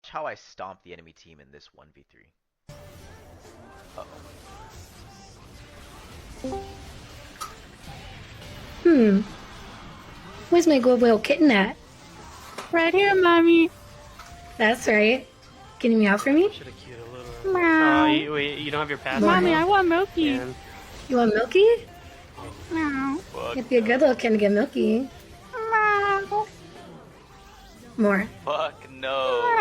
Watch how I stomp the enemy team in this 1v3. Uh-oh. Where's my good little kitten at? Right here, mommy. That's right. Can you meow for me? Should have queued a little. Meow. You don't have your pass. Mommy, I want Milky. Yeah. You want Milky? Meow. Fuck You'd be a good little kitten to get Milky. Meow. More. Fuck no.